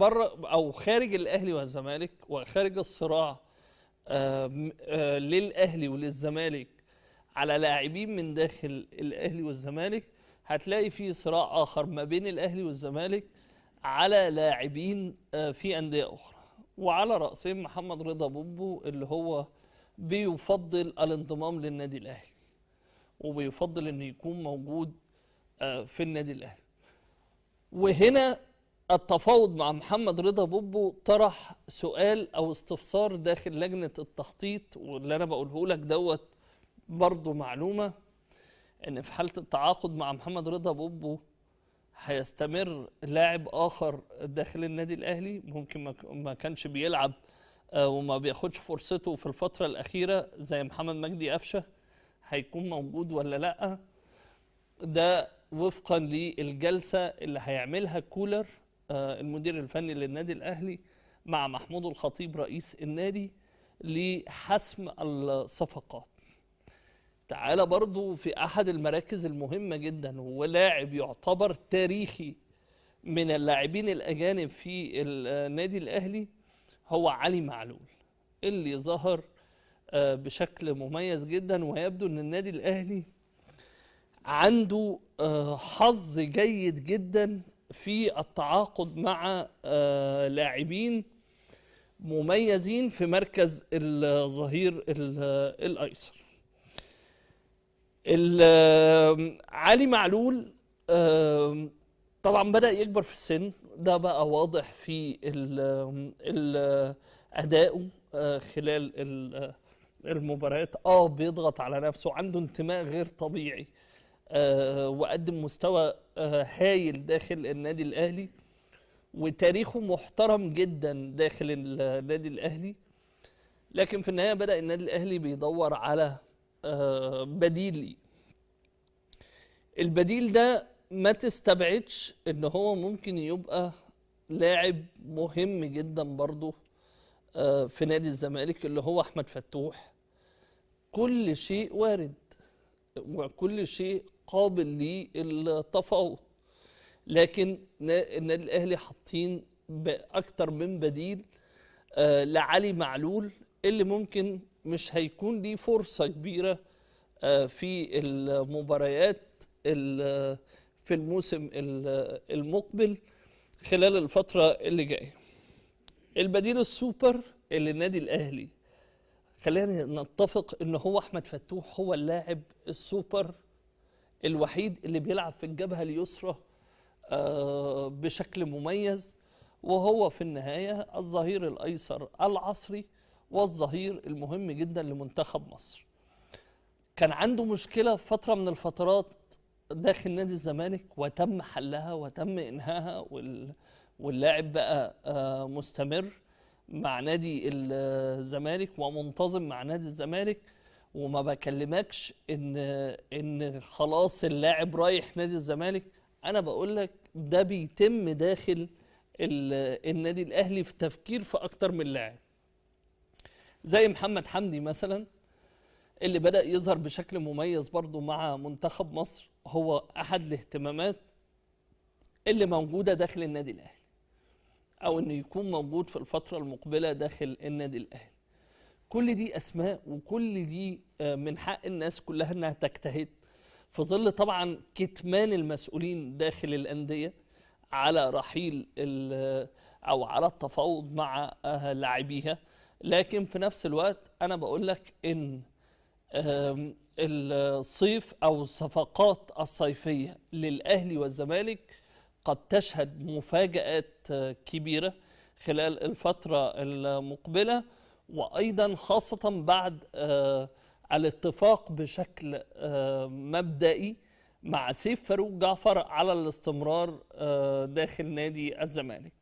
بره او خارج الاهلي والزمالك وخارج الصراع للاهلي وللزمالك على لاعبين من داخل الاهلي والزمالك، هتلاقي في صراع اخر ما بين الاهلي والزمالك على لاعبين في انديه اخرى، وعلى راسهم محمد رضا بوبو اللي هو بيفضل الانضمام للنادي الاهلي وبيفضل انه يكون موجود في النادي الاهلي. وهنا التفاوض مع محمد رضا بوبو طرح سؤال او استفسار داخل لجنه التخطيط، واللي انا بقوله لك دوت برضه معلومه ان في حاله التعاقد مع محمد رضا بوبو هيستمر لاعب اخر داخل النادي الاهلي ممكن ما كانش بيلعب وما بياخدش فرصته في الفتره الاخيره زي محمد مجدي قفشه، هيكون موجود ولا لا؟ ده وفقا للجلسه اللي هيعملها كولر المدير الفني للنادي الاهلي مع محمود الخطيب رئيس النادي لحسم الصفقات. تعالى برضو في احد المراكز المهمه جدا ولاعب يعتبر تاريخي من اللاعبين الاجانب في النادي الاهلي هو علي معلول، اللي ظهر بشكل مميز جدا، ويبدو ان النادي الاهلي عنده حظ جيد جدا في التعاقد مع لاعبين مميزين في مركز الظهير الايسر. علي معلول طبعا بدأ يكبر في السن، ده بقى واضح في أدائه خلال المباريات. بيضغط على نفسه، عنده انتماء غير طبيعي، وقدم مستوى هايل داخل النادي الأهلي، وتاريخه محترم جدا داخل النادي الأهلي. لكن في النهاية بدأ النادي الأهلي بيدور على بديل ليه. البديل ده ما تستبعدش ان هو ممكن يبقى لاعب مهم جدا برضه في نادي الزمالك اللي هو احمد فتوح. كل شيء وارد وكل شيء قابل للتفاوض، لكن النادي الاهلي حاطين باكتر من بديل لعلي معلول اللي ممكن مش هيكون ليه فرصة كبيرة في المباريات في الموسم المقبل خلال الفترة اللي جاية. البديل السوبر اللي النادي الأهلي، خلينا نتفق ان هو احمد فتوح هو اللاعب السوبر الوحيد اللي بيلعب في الجبهة اليسرى بشكل مميز، وهو في النهاية الظهير الأيسر العصري والظهير المهم جدا لمنتخب مصر. كان عنده مشكلة في فترة من الفترات داخل نادي الزمالك وتم حلها وتم إنهاها، واللاعب بقى مستمر مع نادي الزمالك ومنتظم مع نادي الزمالك، وما بكلمكش إن خلاص اللاعب رايح نادي الزمالك. أنا بقول لك ده بيتم داخل النادي الأهلي في تفكير في أكتر من لاعب، زي محمد حمدي مثلا اللي بدأ يظهر بشكل مميز برضو مع منتخب مصر، هو أحد الاهتمامات اللي موجودة داخل النادي الأهلي، أو إنه يكون موجود في الفترة المقبلة داخل النادي الأهلي. كل دي أسماء وكل دي من حق الناس كلها إنها تجتهد في ظل طبعا كتمان المسؤولين داخل الأندية على رحيل أو على التفاوض مع لاعبيها. لكن في نفس الوقت أنا بقول لك إن الصيف أو الصفقات الصيفية للأهلي والزمالك قد تشهد مفاجآت كبيرة خلال الفترة المقبلة، وأيضا خاصة بعد الاتفاق بشكل مبدئي مع سيف فاروق جعفر على الاستمرار داخل نادي الزمالك.